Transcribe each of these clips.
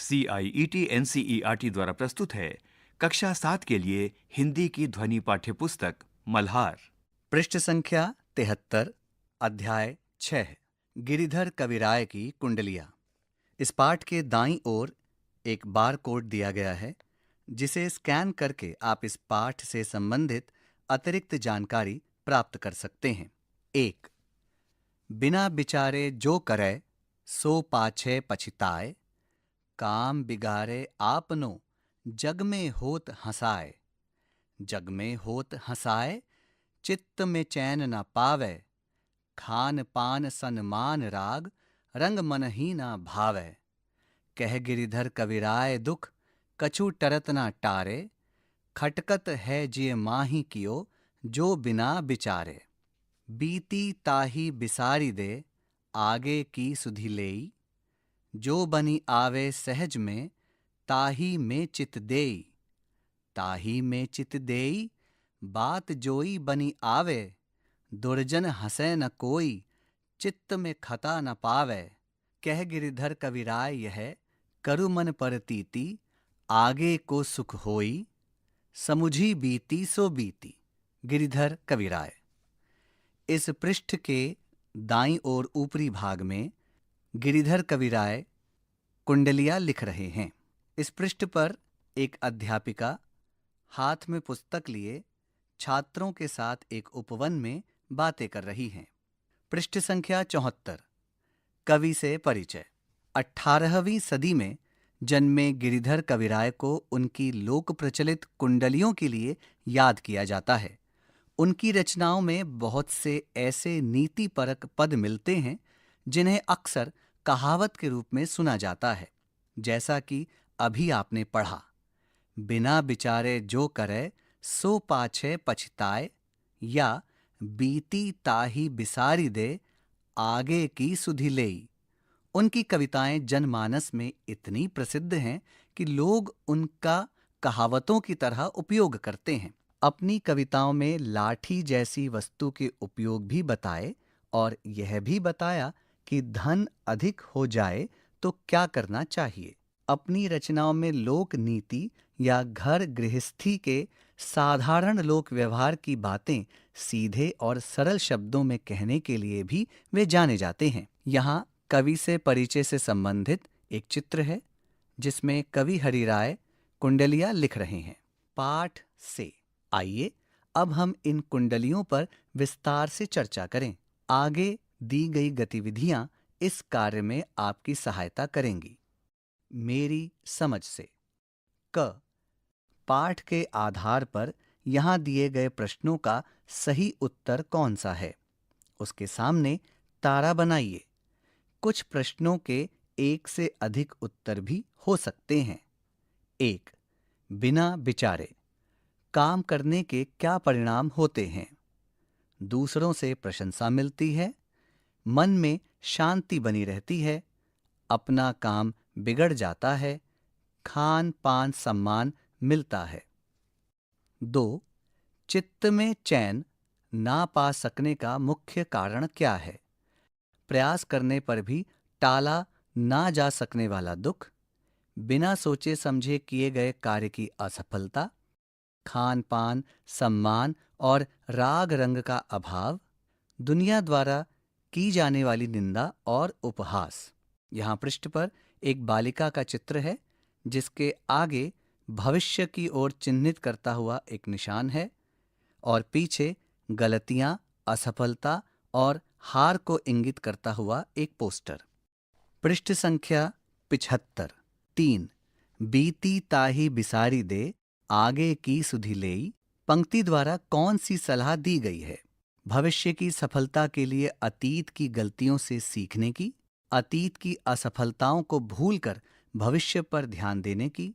CIET NCERT द्वारा प्रस्तुत है कक्षा 7 के लिए हिंदी की ध्वनि पाठ्य पुस्तक मल्हार। पृष्ठ संख्या 73, अध्याय 6, गिरिधर कविराय की कुंडलियां। इस पाठ के दाईं ओर एक बार कोड दिया गया है, जिसे स्कैन करके आप इस पाठ से संबंधित अतिरिक्त जानकारी प्राप्त कर सकते हैं। 1. बिना बिचारे जो करे सो पाछे पछताए, काम बिगारे आपनो जग में होत हंसाए। जग में होत हंसाए, चित्त में चैन न पावे, खान पान सन्मान राग रंग मन ही न भावे। कह गिरिधर कविराय दुख कछु टरत न टारे, खटकत है जिय माही कियो जो बिना बिचारे। बीती ताही बिसारी दे आगे की सुधि लेई, जो बनी आवे सहज में ताही में चित देई। ताही में चित देई बात जोई बनी आवे, दुर्जन हंसे न कोई चित्त में खता न पावे। कह गिरिधर कविराय यह करु मन परतीति, आगे को सुख होई, समुझी बीती सो बीती। गिरिधर कविराय। इस पृष्ठ के दाईं ओर ऊपरी भाग में गिरिधर कविराय कुंडलियां लिख रहे हैं। इस पृष्ठ पर एक अध्यापिका हाथ में पुस्तक लिए छात्रों के साथ एक उपवन में बातें कर रही हैं। पृष्ठ संख्या 74, कवि से परिचय। 18वीं सदी में जन्मे गिरिधर कविराय को उनकी लोक प्रचलित कुंडलियों के लिए याद किया जाता है। उनकी रचनाओं में बहुत से ऐसे नीतिपरक पद मिलते हैं जिन्हें अक्सर कहावत के रूप में सुना जाता है, जैसा कि अभी आपने पढ़ा। बिना बिचारे जो करे सो पाछे पछताए, या बीती ताही बिसारी दे आगे की सुधि लेई। उनकी कविताएं जनमानस में इतनी प्रसिद्ध हैं कि लोग उनका कहावतों की तरह उपयोग करते हैं। अपनी कविताओं में लाठी जैसी वस्तु के उपयोग भी बताए और यह भी बताया कि धन अधिक हो जाए तो क्या करना चाहिए। अपनी रचनाओं में लोक नीति या घर गृहस्थी के साधारण लोक व्यवहार की बातें सीधे और सरल शब्दों में कहने के लिए भी वे जाने जाते हैं। यहाँ कवि से परिचय से संबंधित एक चित्र है, जिसमें कवि हरिराय कुंडलियां लिख रहे हैं। पाठ से आइए अब हम इन कुंडलियों पर विस्तार से चर्चा करें। आगे दी गई गतिविधियां इस कार्य में आपकी सहायता करेंगी। मेरी समझ से। क. पाठ के आधार पर यहां दिए गए प्रश्नों का सही उत्तर कौन सा है, उसके सामने तारा बनाइए। कुछ प्रश्नों के एक से अधिक उत्तर भी हो सकते हैं। 1. बिना बिचारे काम करने के क्या परिणाम होते हैं? दूसरों से प्रशंसा मिलती है, मन में शांति बनी रहती है, अपना काम बिगड़ जाता है, खान पान सम्मान मिलता है। 2. चित्त में चैन ना पा सकने का मुख्य कारण क्या है? प्रयास करने पर भी टाला ना जा सकने वाला दुख, बिना सोचे समझे किए गए कार्य की असफलता, खान पान सम्मान और राग रंग का अभाव, दुनिया द्वारा की जाने वाली निंदा और उपहास। यहाँ पृष्ठ पर एक बालिका का चित्र है, जिसके आगे भविष्य की ओर चिन्हित करता हुआ एक निशान है और पीछे गलतियां, असफलता और हार को इंगित करता हुआ एक पोस्टर। पृष्ठ संख्या 75। 3. बीती ताही बिसारी दे आगे की सुधि लेई। पंक्ति द्वारा कौन सी सलाह दी गई है? भविष्य की सफलता के लिए अतीत की गलतियों से सीखने की, अतीत की असफलताओं को भूलकर भविष्य पर ध्यान देने की,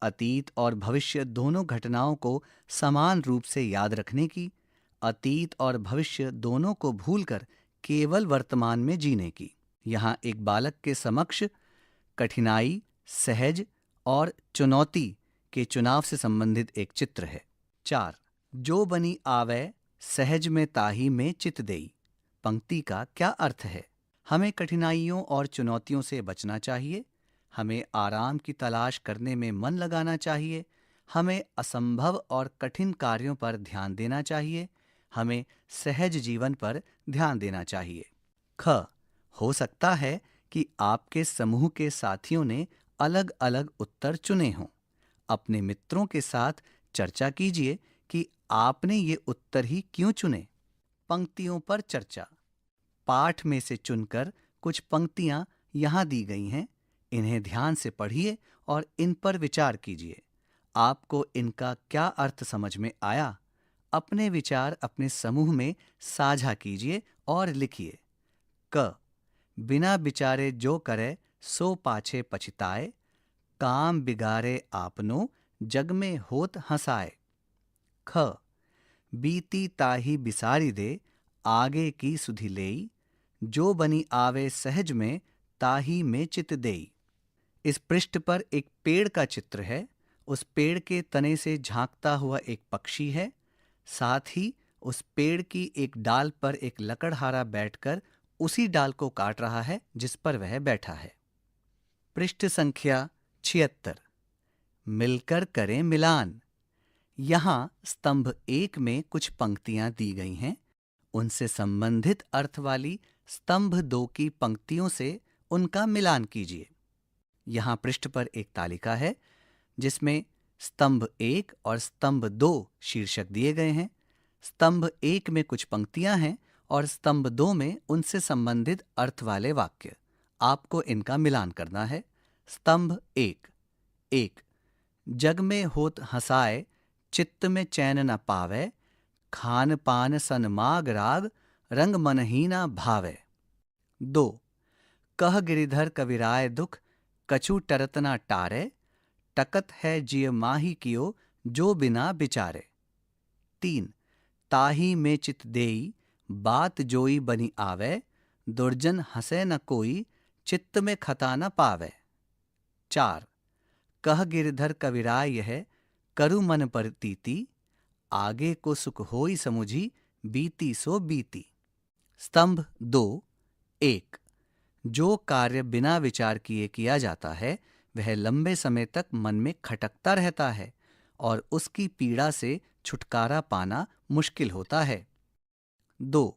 अतीत और भविष्य दोनों घटनाओं को समान रूप से याद रखने की, अतीत और भविष्य दोनों को भूलकर केवल वर्तमान में जीने की। यहाँ एक बालक के समक्ष कठिनाई, सहज और चुनौती के चुनाव से संबंधित एक चित्र है। 4. जो बनी आवे सहज में ताही में चित देई। पंक्ति का क्या अर्थ है? हमें कठिनाइयों और चुनौतियों से बचना चाहिए, हमें आराम की तलाश करने में मन लगाना चाहिए, हमें असंभव और कठिन कार्यों पर ध्यान देना चाहिए, हमें सहज जीवन पर ध्यान देना चाहिए। ख, हो सकता है कि आपके समूह के साथियों ने अलग अलग उत्तर चुने हों। अपने मित्रों के साथ चर्चा कीजिए कि आपने ये उत्तर ही क्यों चुने। पंक्तियों पर चर्चा। पाठ में से चुनकर कुछ पंक्तियां यहां दी गई हैं। इन्हें ध्यान से पढ़िए और इन पर विचार कीजिए। आपको इनका क्या अर्थ समझ में आया? अपने विचार अपने समूह में साझा कीजिए और लिखिए। क, बिना विचारे जो करे सो पाछे पछताए, काम बिगारे आपनो जग में होत हंसाए। ख, बीती ताही बिसारी दे आगे की सुधि लेई, जो बनी आवे सहज में ताही में चित देई। इस पृष्ठ पर एक पेड़ का चित्र है। उस पेड़ के तने से झांकता हुआ एक पक्षी है। साथ ही उस पेड़ की एक डाल पर एक लकड़हारा बैठकर उसी डाल को काट रहा है जिस पर वह बैठा है। पृष्ठ संख्या 76। मिलकर करें मिलान। यहां स्तंभ 1 में कुछ पंक्तियां दी गई हैं। उनसे संबंधित अर्थ वाली स्तंभ 2 की पंक्तियों से उनका मिलान कीजिए। यहां पृष्ठ पर एक तालिका है जिसमें स्तंभ 1 और स्तंभ 2 शीर्षक दिए गए हैं। स्तंभ 1 में कुछ पंक्तियां हैं और स्तंभ 2 में उनसे संबंधित अर्थ वाले वाक्य। आपको इनका मिलान करना है। स्तंभ 1। जग में होत हंसाए, चित्त में चैन न पावे, खान पान सन माग राग, रंग मनही न भावे। 2। कह गिरिधर कविराय दुख, कछु टरत न टारे, टकत है जिय माही कियो, जो बिना बिचारे। 3। ताही में चित देई, बात जोई बनी आवे, दुर्जन हंसे न कोई, चित्त में खता न पावे। 4। कह गिरधर कविराय यह, करु मन परतीति, आगे को सुख होई समुझी, बीती सो बीती। स्तंभ 2:1। जो कार्य बिना विचार किए किया जाता है वह लंबे समय तक मन में खटकता रहता है और उसकी पीड़ा से छुटकारा पाना मुश्किल होता है। 2।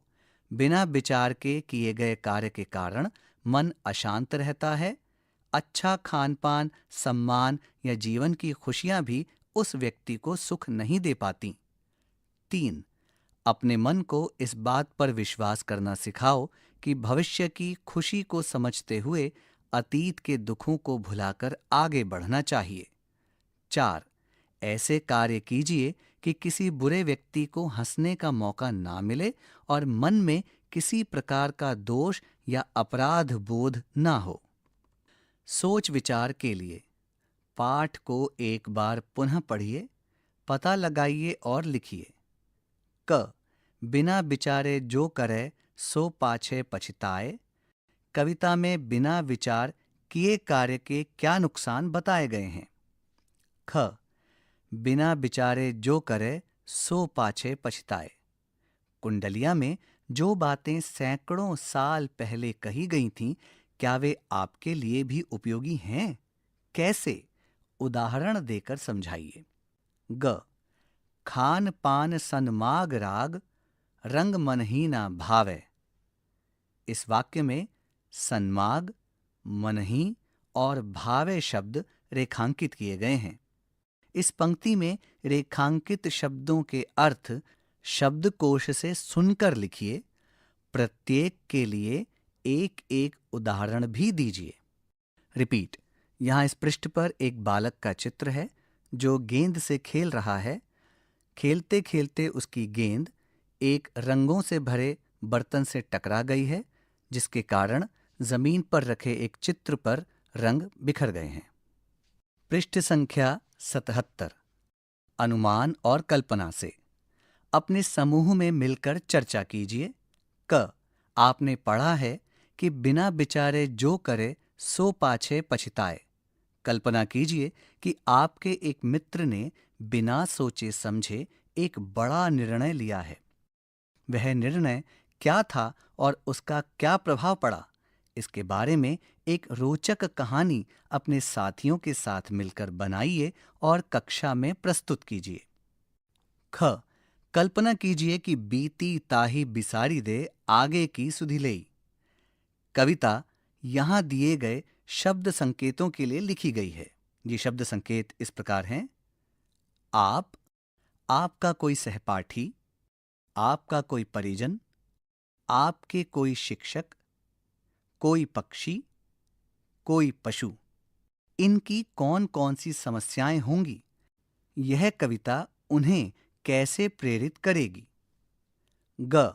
बिना विचार के किए गए कार्य के कारण मन अशांत रहता है। अच्छा खान पान, सम्मान या जीवन की खुशियां भी उस व्यक्ति को सुख नहीं दे पाती। 3। अपने मन को इस बात पर विश्वास करना सिखाओ कि भविष्य की खुशी को समझते हुए अतीत के दुखों को भुलाकर आगे बढ़ना चाहिए। 4। ऐसे कार्य कीजिए कि किसी बुरे व्यक्ति को हंसने का मौका ना मिले और मन में किसी प्रकार का दोष या अपराध बोध ना हो। सोच विचार के लिए पाठ को एक बार पुनः पढ़िए, पता लगाइए और लिखिए। क, बिना विचारे जो करे सो पाछे पछताए। कविता में बिना विचार किए कार्य के क्या नुकसान बताए गए हैं? ख, बिना विचारे जो करे सो पाछे पछताए। कुंडलिया में जो बातें सैकड़ों साल पहले कही गई थीं, क्या वे आपके लिए भी उपयोगी हैं? कैसे? उदाहरण देकर समझाइए। ग, खान पान सन माग राग, रंग मनही ना भावे। इस वाक्य में सन्माग, मनही और भावे शब्द रेखांकित किए गए हैं। इस पंक्ति में रेखांकित शब्दों के अर्थ शब्दकोश से सुनकर लिखिए। प्रत्येक के लिए एक एक उदाहरण भी दीजिए। रिपीट। यहाँ इस पृष्ठ पर एक बालक का चित्र है जो गेंद से खेल रहा है। खेलते खेलते उसकी गेंद एक रंगों से भरे बर्तन से टकरा गई है, जिसके कारण जमीन पर रखे एक चित्र पर रंग बिखर गए हैं। पृष्ठ संख्या 77। अनुमान और कल्पना से अपने समूह में मिलकर चर्चा कीजिए। क, आपने पढ़ा है कि बिना विचारे जो करे सो पाछे पछताए। कल्पना कीजिए कि आपके एक मित्र ने बिना सोचे समझे एक बड़ा निर्णय लिया है। वह निर्णय क्या था और उसका क्या प्रभाव पड़ा, इसके बारे में एक रोचक कहानी अपने साथियों के साथ मिलकर बनाइए और कक्षा में प्रस्तुत कीजिए। ख। कल्पना कीजिए कि बीती ताही बिसारी दे आगे की सुधि लेई। कविता यहां दिए गए शब्द संकेतों के लिए लिखी गई है। ये शब्द संकेत इस प्रकार हैं: आप, आपका कोई सहपाठी, आपका कोई परिजन, आपके कोई शिक्षक, कोई पक्षी, कोई पशु। इनकी कौन कौन सी समस्याएं होंगी? यह कविता उन्हें कैसे प्रेरित करेगी? ग।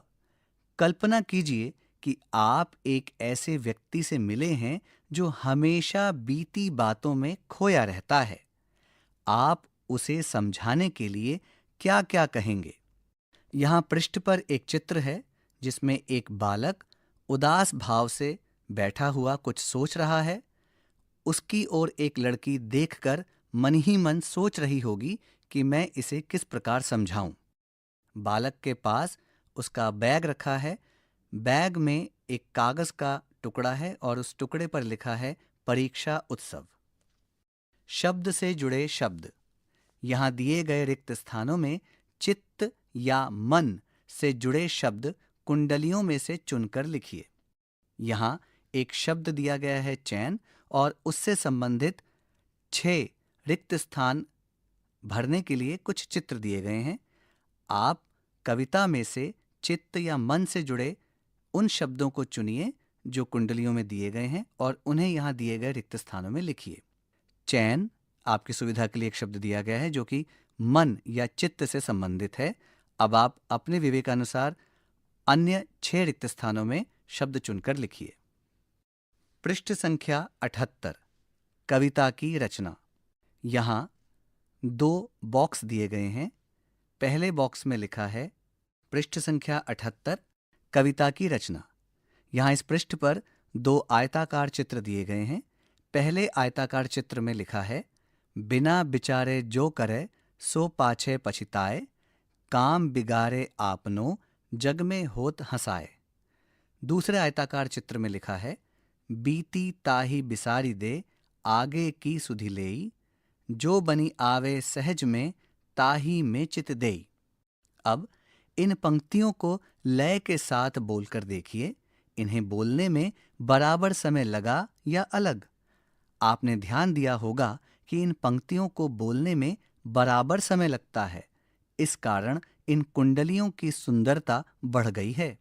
कल्पना कीजिए कि आप एक ऐसे व्यक्ति से मिले हैं जो हमेशा बीती बातों में खोया रहता है। आप उसे समझाने के लिए क्या क्या कहेंगे? यहाँ पृष्ठ पर एक चित्र है जिसमें एक बालक उदास भाव से बैठा हुआ कुछ सोच रहा है। उसकी ओर एक लड़की देखकर मन ही मन सोच रही होगी कि मैं इसे किस प्रकार समझाऊं। बालक के पास उसका बैग रखा है। बैग में एक कागज का टुकड़ा है और उस टुकड़े पर लिखा है परीक्षा उत्सव। शब्द से जुड़े शब्द। यहाँ दिए गए रिक्त स्थानों में चित्त या मन से जुड़े शब्द कुंडलियों में से चुनकर लिखिए। यहाँ एक शब्द दिया गया है चैन और उससे संबंधित 6 रिक्त स्थान भरने के लिए कुछ चित्र दिए गए हैं। आप कविता में से चित्त या मन से जुड़े उन शब्दों को चुनिए जो कुंडलियों में दिए गए हैं और उन्हें यहाँ दिए गए रिक्त स्थानों में लिखिए। चैन, आपकी सुविधा के लिए एक शब्द दिया गया है जो कि मन या चित्त से संबंधित है। अब आप अपने विवेकानुसार अन्य 6 रिक्त स्थानों में शब्द चुनकर लिखिए। पृष्ठ संख्या 78, कविता की रचना। यहाँ 2 बॉक्स दिए गए हैं। पहले बॉक्स में लिखा है पृष्ठ संख्या 78, कविता की रचना। यहाँ इस पृष्ठ पर 2 आयताकार चित्र दिए गए हैं। पहले आयताकार चित्र में लिखा है बिना बिचारे जो करे सो पाछे पछिताए, काम बिगारे आपनो जग में होत हंसाए। दूसरे आयताकार चित्र में लिखा है बीती ताही बिसारी दे आगे की सुधि लेई, जो बनी आवे सहज में ताही में चित देई। अब इन पंक्तियों को लय के साथ बोलकर देखिए। इन्हें बोलने में बराबर समय लगा या अलग? आपने ध्यान दिया होगा कि इन पंक्तियों को बोलने में बराबर समय लगता है। इस कारण इन कुंडलियों की सुंदरता बढ़ गई है।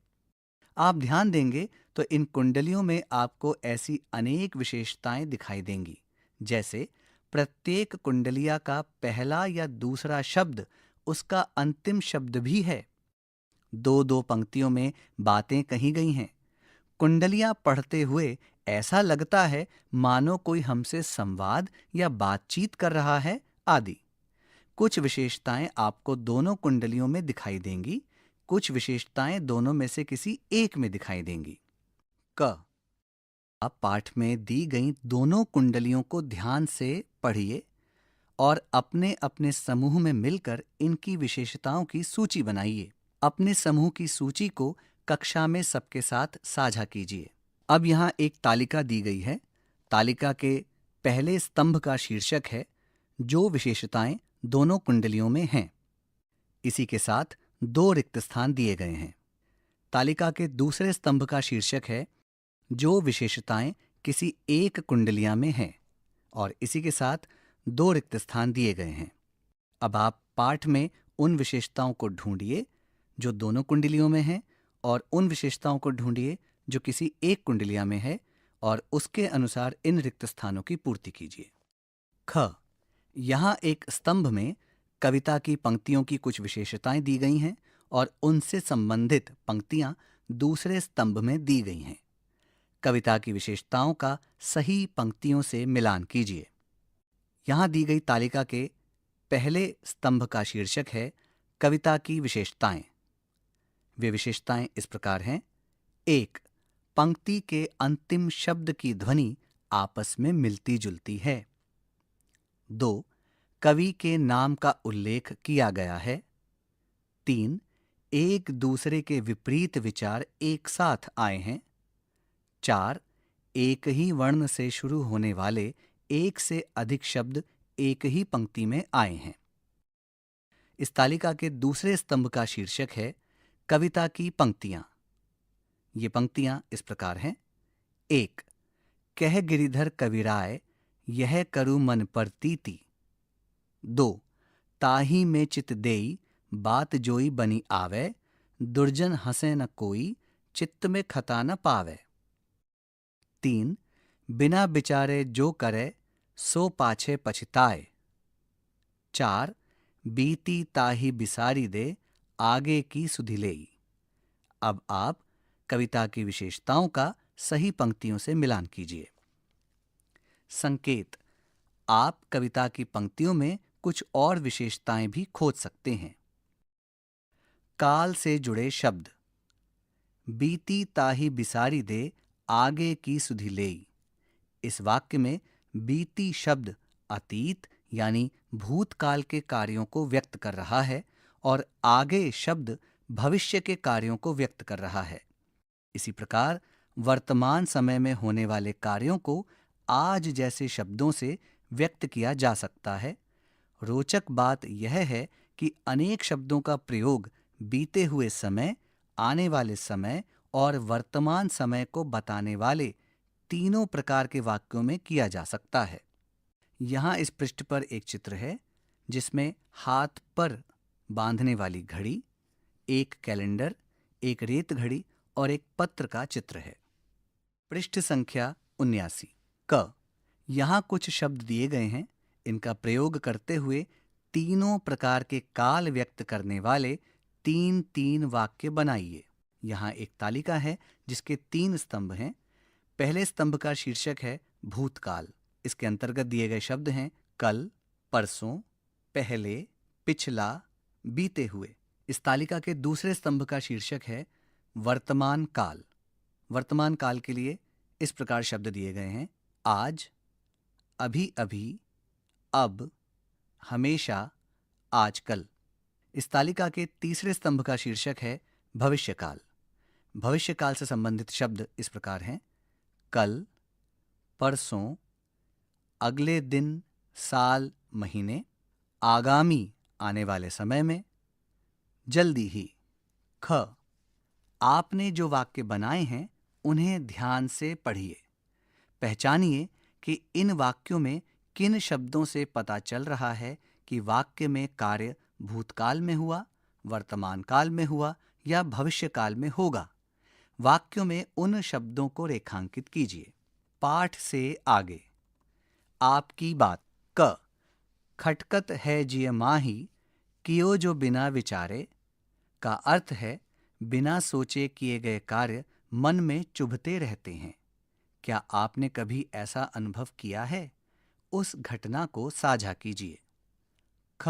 आप ध्यान देंगे तो इन कुंडलियों में आपको ऐसी अनेक विशेषताएं दिखाई देंगी, जैसे प्रत्येक कुंडलिया का पहला या दूसरा शब्द उसका अंतिम शब्द भी है। 2-2 पंक्तियों में बातें कही गई हैं। कुंडलियां पढ़ते हुए ऐसा लगता है मानो कोई हमसे संवाद या बातचीत कर रहा है आदि। कुछ विशेषताएं आपको दोनों कुंडलियों में दिखाई देंगी, कुछ विशेषताएं दोनों में से किसी एक में दिखाई देंगी। क। आप पाठ में दी गई दोनों कुंडलियों को ध्यान से पढ़िए और अपने अपने समूह में मिलकर इनकी विशेषताओं की सूची बनाइए। अपने समूह की सूची को कक्षा में सबके साथ साझा कीजिए। अब यहाँ एक तालिका दी गई है। तालिका के पहले स्तंभ का शीर्षक है जो विशेषताएं दोनों कुंडलियों में हैं। इसी के साथ 2 रिक्त स्थान दिए गए हैं। तालिका के दूसरे स्तंभ का शीर्षक है जो विशेषताएं किसी एक कुंडलिया में हैं और इसी के साथ 2 रिक्त स्थान दिए गए हैं। अब आप पाठ में उन विशेषताओं को ढूंढिए जो दोनों कुंडलियों में हैं और उन विशेषताओं को ढूंढिए जो किसी एक कुंडलिया में है और उसके अनुसार इन रिक्त स्थानों की पूर्ति कीजिए। ख। यहाँ एक स्तंभ में कविता की पंक्तियों की कुछ विशेषताएं दी गई हैं और उनसे संबंधित पंक्तियां दूसरे स्तंभ में दी गई हैं। कविता की विशेषताओं का सही पंक्तियों से मिलान कीजिए। यहाँ दी गई तालिका के पहले स्तंभ का शीर्षक है कविता की विशेषताएं। वे विशेषताएं इस प्रकार हैं: 1. पंक्ति के अंतिम शब्द की ध्वनि आपस में मिलती जुलती है। 2. कवि के नाम का उल्लेख किया गया है। 3. एक दूसरे के विपरीत विचार एक साथ आए हैं। 4. एक ही वर्ण से शुरू होने वाले एक से अधिक शब्द एक ही पंक्ति में आए हैं। इस तालिका के दूसरे स्तंभ का शीर्षक है कविता की पंक्तियां। ये पंक्तियां इस प्रकार हैं। 1. कह गिरिधर कविराय यह करु मन परतीति। 2. ताही में चित देई बात जोई बनी आवे, दुर्जन हंसे न कोई चित्त में खता न पावे। 3. बिना विचारे जो करे सो पाछे पछताए। 4. बीती ताही बिसारी दे आगे की सुधिलेई। अब आप कविता की विशेषताओं का सही पंक्तियों से मिलान कीजिए। संकेत: आप कविता की पंक्तियों में कुछ और विशेषताएं भी खोज सकते हैं। काल से जुड़े शब्द। बीती ताही बिसारी दे आगे की सुधिलेई। इस वाक्य में बीती शब्द अतीत यानी भूतकाल के कार्यों को व्यक्त कर रहा है और आगे शब्द भविष्य के कार्यों को व्यक्त कर रहा है। इसी प्रकार वर्तमान समय में होने वाले कार्यों को आज जैसे शब्दों से व्यक्त किया जा सकता है। रोचक बात यह है कि अनेक शब्दों का प्रयोग बीते हुए समय, आने वाले समय और वर्तमान समय को बताने वाले तीनों प्रकार के वाक्यों में किया जा सकता है। यहाँ इस पृष्ठ पर एक चित्र है जिसमें हाथ पर बांधने वाली घड़ी, एक कैलेंडर, एक रेत घड़ी और एक पत्र का चित्र है। पृष्ठ संख्या 79। क। यहाँ कुछ शब्द दिए गए हैं। इनका प्रयोग करते हुए तीनों प्रकार के काल व्यक्त करने वाले 3-3 वाक्य बनाइए। यहाँ एक तालिका है जिसके 3 स्तंभ हैं। पहले स्तंभ का शीर्षक है भूतकाल। इसके अंतर्गत दिए गए शब्द हैं कल, परसों, पहले, पिछला, बीते हुए। इस तालिका के दूसरे स्तंभ का शीर्षक है वर्तमान काल। वर्तमान काल के लिए इस प्रकार शब्द दिए गए हैं आज, अभी अभी, अब, हमेशा, आजकल। इस तालिका के तीसरे स्तंभ का शीर्षक है भविष्यकाल। भविष्यकाल से संबंधित शब्द इस प्रकार हैं कल, परसों, अगले दिन, साल, महीने, आगामी आने वाले समय में, जल्दी ही। ख। आपने जो वाक्य बनाए हैं उन्हें ध्यान से पढ़िए। पहचानिए कि इन वाक्यों में किन शब्दों से पता चल रहा है कि वाक्य में कार्य भूतकाल में हुआ, वर्तमान काल में हुआ या भविष्य काल में होगा। वाक्यों में उन शब्दों को रेखांकित कीजिए। पाठ से आगे। आपकी बात। क। खटकत है जिय माही कियो जो बिना विचारे का अर्थ है बिना सोचे किए गए कार्य मन में चुभते रहते हैं। क्या आपने कभी ऐसा अनुभव किया है? उस घटना को साझा कीजिए। ख।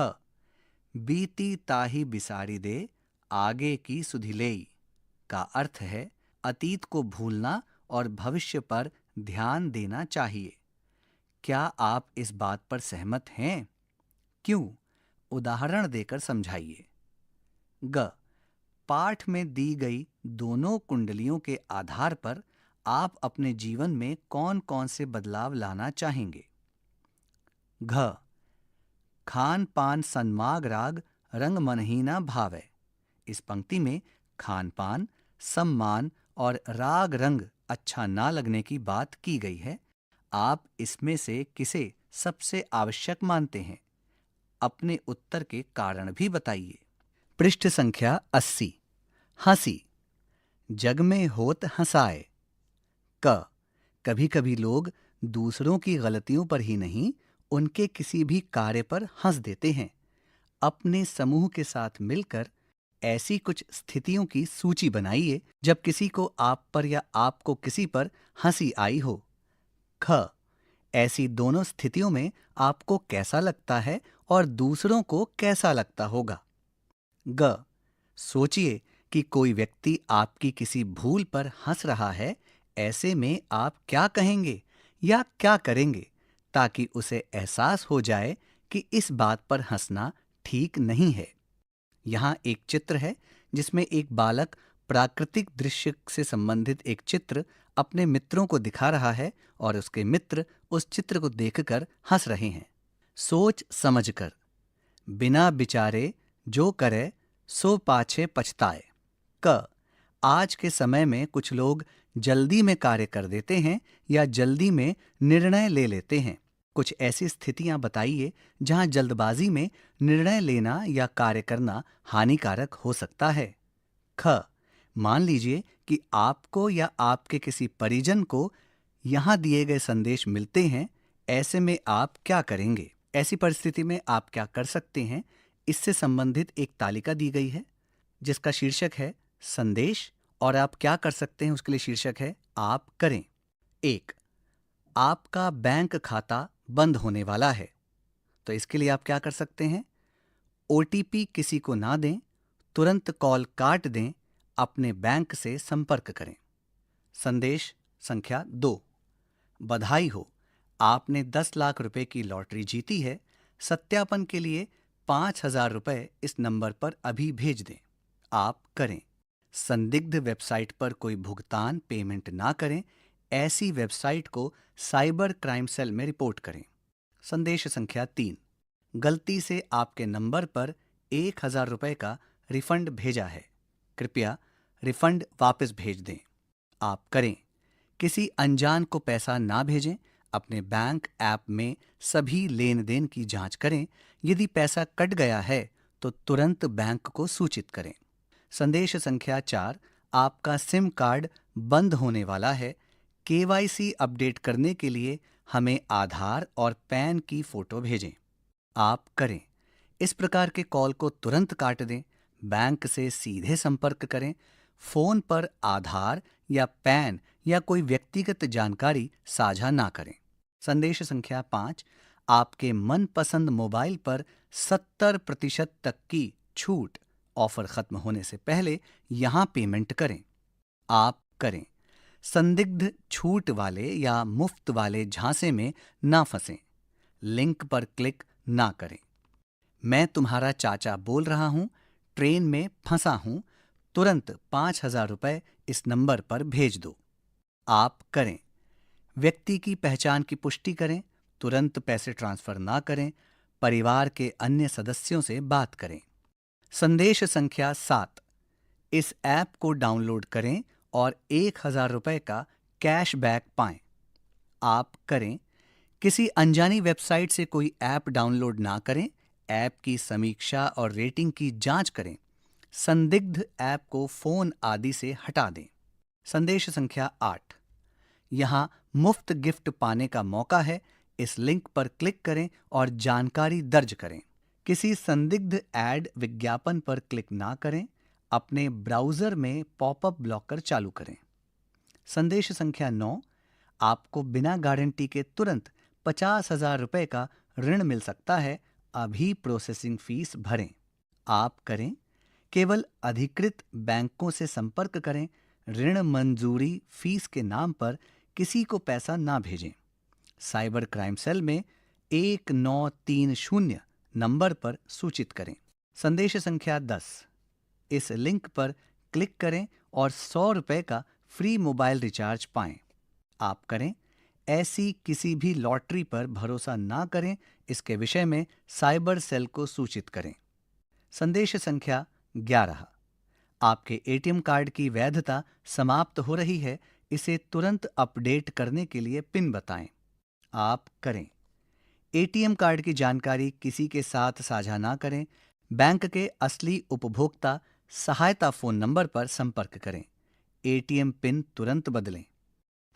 बीती ताही बिसारी दे आगे की सुधिलेई का अर्थ है अतीत को भूलना और भविष्य पर ध्यान देना चाहिए। क्या आप इस बात पर सहमत हैं? क्यों? उदाहरण देकर समझाइए। ग। पाठ में दी गई दोनों कुंडलियों के आधार पर आप अपने जीवन में कौन कौन से बदलाव लाना चाहेंगे? घ। खान पान सन्माग राग रंग मनहीना भावे। इस पंक्ति में खान पान, सम्मान और राग रंग अच्छा ना लगने की बात की गई है। आप इसमें से किसे सबसे आवश्यक मानते हैं? अपने उत्तर के कारण भी बताइए। पृष्ठ संख्या 80। हंसी। जग में होत हंसाए। क। कभी कभी लोग दूसरों की गलतियों पर ही नहीं, उनके किसी भी कार्य पर हंस देते हैं। अपने समूह के साथ मिलकर ऐसी कुछ स्थितियों की सूची बनाइए जब किसी को आप पर या आपको किसी पर हंसी आई हो। ख। ऐसी दोनों स्थितियों में आपको कैसा लगता है और दूसरों को कैसा लगता होगा? ग। सोचिए कि कोई व्यक्ति आपकी किसी भूल पर हंस रहा है। ऐसे में आप क्या कहेंगे या क्या करेंगे ताकि उसे एहसास हो जाए कि इस बात पर हंसना ठीक नहीं है। यहाँ एक चित्र है जिसमें एक बालक प्राकृतिक दृश्य से संबंधित एक चित्र अपने मित्रों को दिखा रहा है और उसके मित्र उस चित्र को देखकर हंस रहे हैं। सोच समझकर, बिना विचारे जो करे सो पाछे पछताए। क, आज के समय में कुछ लोग जल्दी में कार्य कर देते हैं या जल्दी में निर्णय ले लेते हैं। कुछ ऐसी स्थितियां बताइए जहां जल्दबाजी में निर्णय लेना या कार्य करना हानिकारक हो सकता है। ख, मान लीजिए कि आपको या आपके किसी परिजन को यहां दिए गए संदेश मिलते हैं। ऐसे में आप क्या करेंगे? ऐसी परिस्थिति में आप क्या कर सकते हैं? इससे संबंधित एक तालिका दी गई है जिसका शीर्षक है संदेश, और आप क्या कर सकते हैं उसके लिए शीर्षक है आप करें। 1. आपका बैंक खाता बंद होने वाला है, तो इसके लिए आप क्या कर सकते हैं? OTP किसी को ना दें, तुरंत कॉल काट दें, अपने बैंक से संपर्क करें। संदेश संख्या 2, बधाई हो, आपने 10 लाख रुपए की लॉटरी जीती है। सत्यापन के लिए 5,000 रुपए इस नंबर पर अभी भेज दें। आप करें। संदिग्ध वेबसाइट पर कोई भुगतान पेमेंट ना करें। ऐसी वेबसाइट को साइबर क्राइम सेल में रिपोर्ट करें। संदेश संख्या 3, गलती से आपके नंबर पर 1,000 रुपए का रिफंड भेजा है, कृपया रिफंड वापस भेज दें। आप करें। किसी अनजान को पैसा ना भेजें। अपने बैंक ऐप में सभी लेन देन की जांच करें। यदि पैसा कट गया है तो तुरंत बैंक को सूचित करें। संदेश संख्या 4, आपका सिम कार्ड बंद होने वाला है। KYC अपडेट करने के लिए हमें आधार और पैन की फोटो भेजें। आप करें। इस प्रकार के कॉल को तुरंत काट दें। बैंक से सीधे संपर्क करें। फोन पर आधार या पैन या कोई व्यक्तिगत जानकारी साझा ना करें। संदेश संख्या 5, आपके मनपसंद मोबाइल पर 70% तक की छूट ऑफर खत्म होने से पहले यहां पेमेंट करें। आप करें। संदिग्ध छूट वाले या मुफ्त वाले झांसे में ना फंसें। लिंक पर क्लिक ना करें। मैं तुम्हारा चाचा बोल रहा हूं, ट्रेन में फंसा हूं, तुरंत 5,000 रुपए इस नंबर पर भेज दो। आप करें। व्यक्ति की पहचान की पुष्टि करें। तुरंत पैसे ट्रांसफर ना करें। परिवार के अन्य सदस्यों से बात करें। संदेश संख्या 7, इस ऐप को डाउनलोड करें और 1,000 रुपए का कैशबैक पाएं। आप करें। किसी अनजानी वेबसाइट से कोई ऐप डाउनलोड ना करें। ऐप की समीक्षा और रेटिंग की जांच करें। संदिग्ध ऐप को फोन आदि से हटा दें। संदेश संख्या 8, यहां मुफ्त गिफ्ट पाने का मौका है। इस लिंक पर क्लिक करें और जानकारी दर्ज करें। किसी संदिग्ध ऐड विज्ञापन पर क्लिक ना करें। अपने ब्राउजर में पॉपअप ब्लॉकर चालू करें। संदेश संख्या 9, आपको बिना गारंटी के तुरंत 50,000 रुपए का ऋण मिल सकता है। अभी प्रोसेसिंग फीस भरें। आप करें। केवल अधिकृत बैंकों से संपर्क करें। ऋण मंजूरी फीस के नाम पर किसी को पैसा ना भेजें। साइबर क्राइम सेल में 1930 नंबर पर सूचित करें। संदेश संख्या 10, इस लिंक पर क्लिक करें और 100 रुपए का फ्री मोबाइल रिचार्ज पाएं। आप करें। ऐसी किसी भी लॉटरी पर भरोसा ना करें। इसके विषय में साइबर सेल को सूचित करें। संदेश संख्या 11, आपके ATM कार्ड की वैधता समाप्त हो रही है। इसे तुरंत अपडेट करने के लिए पिन बताएं। आप करें। ATM कार्ड की जानकारी किसी के साथ साझा ना करें। बैंक के असली उपभोक्ता सहायता फोन नंबर पर संपर्क करें। ATM पिन तुरंत बदलें।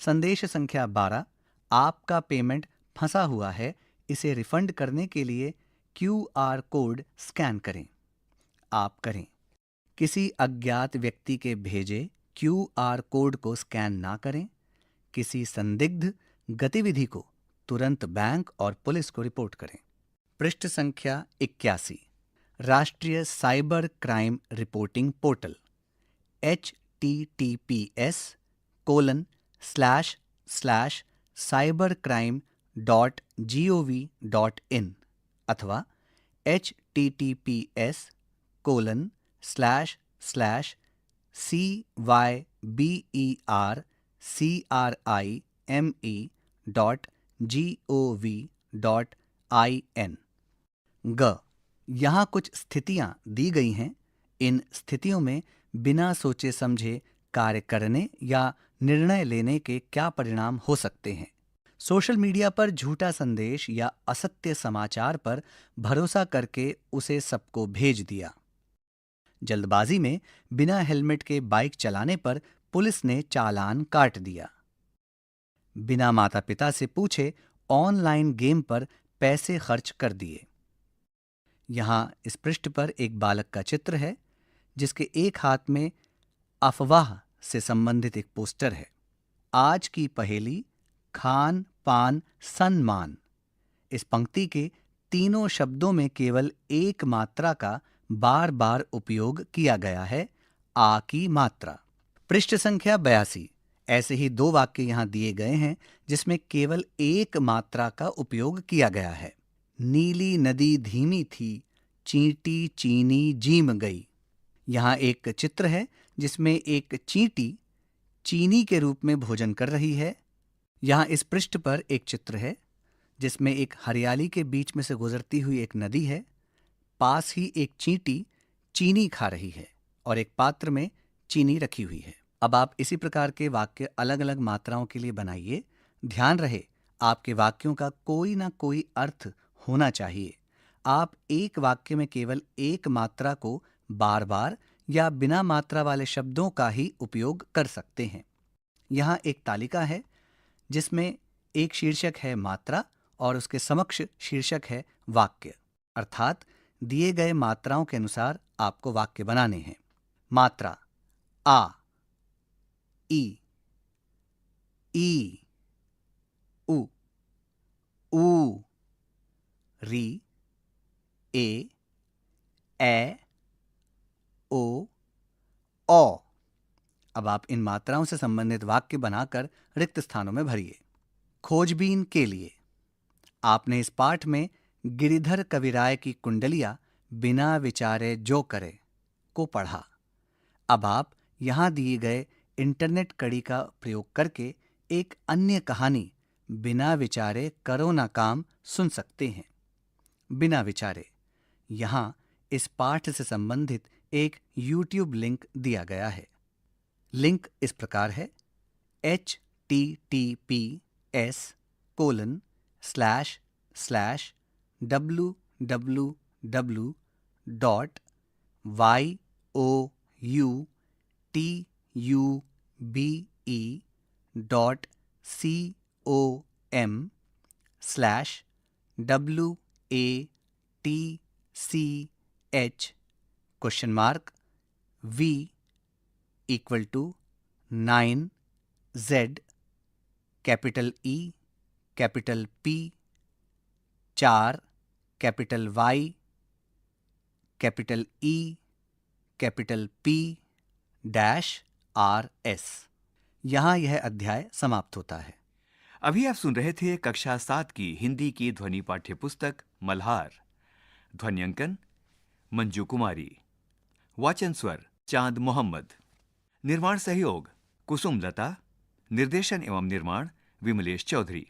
संदेश संख्या 12, आपका पेमेंट फंसा हुआ है। इसे रिफंड करने के लिए QR कोड स्कैन करें। आप करें। किसी अज्ञात व्यक्ति के भेजे QR कोड को स्कैन ना करें। किसी संदिग्ध गतिविधि को तुरंत बैंक और पुलिस को रिपोर्ट करें। पृष्ठ संख्या 81, राष्ट्रीय cyber crime reporting portal https://cybercrime.gov.in अथवा https:// cybercrime.gov.in। ग, यहाँ कुछ स्थितियां दी गई हैं। इन स्थितियों में बिना सोचे समझे कार्य करने या निर्णय लेने के क्या परिणाम हो सकते हैं। सोशल मीडिया पर झूठा संदेश या असत्य समाचार पर भरोसा करके उसे सबको भेज दिया। जल्दबाजी में बिना हेलमेट के बाइक चलाने पर पुलिस ने चालान काट दिया। बिना माता पिता से पूछे ऑनलाइन गेम पर पैसे खर्च कर दिए। यहाँ इस पृष्ठ पर एक बालक का चित्र है जिसके एक हाथ में अफवाह से संबंधित एक पोस्टर है। आज की पहेली खान पान सम्मान। इस पंक्ति के तीनों शब्दों में केवल एक मात्रा का बार बार उपयोग किया गया है, आ की मात्रा। पृष्ठ संख्या 82। ऐसे ही 2 वाक्य यहां दिए गए हैं जिसमें केवल एक मात्रा का उपयोग किया गया है। नीली नदी धीमी थी, चींटी चीनी जीम गई। यहां एक चित्र है जिसमें एक चींटी चीनी के रूप में भोजन कर रही है। यहां इस पृष्ठ पर एक चित्र है जिसमें एक हरियाली के बीच में से गुजरती हुई एक नदी है। पास ही एक चींटी चीनी खा रही है और एक पात्र में चीनी रखी हुई है। अब आप इसी प्रकार के वाक्य अलग अलग मात्राओं के लिए बनाइए। ध्यान रहे, आपके वाक्यों का कोई ना कोई अर्थ होना चाहिए। आप एक वाक्य में केवल एक मात्रा को बार बार या बिना मात्रा वाले शब्दों का ही उपयोग कर सकते हैं। यहाँ एक तालिका है जिसमें एक शीर्षक है मात्रा और उसके समक्ष शीर्षक है वाक्य, अर्थात दिए गए मात्राओं के अनुसार आपको वाक्य बनाने हैं। मात्रा आ, ई, उ, ऊ, री, ए, ओ, औ। अब आप इन मात्राओं से संबंधित वाक्य बनाकर रिक्त स्थानों में भरिए। खोजबीन के लिए आपने इस पाठ में गिरिधर कविराय की कुंडलिया बिना विचारे जो करे को पढ़ा। अब आप यहां दिए गए इंटरनेट कड़ी का प्रयोग करके एक अन्य कहानी बिना विचारे करो ना काम सुन सकते हैं। बिना विचारे, यहां इस पाठ से संबंधित एक YouTube लिंक दिया गया है। लिंक इस प्रकार है https://www.youtube.com/V =9Z capital E capital P 4 capital Y capital E capital P -RS। यहाँ यह अध्याय समाप्त होता है। अभी आप सुन रहे थे कक्षा 7 की हिंदी की ध्वनि पाठ्य पुस्तक मल्हार। ध्वन्यांकन मंजू कुमारी। वाचन स्वर चांद मोहम्मद। निर्माण सहयोग कुसुम लता। निर्देशन एवं निर्माण विमलेश चौधरी।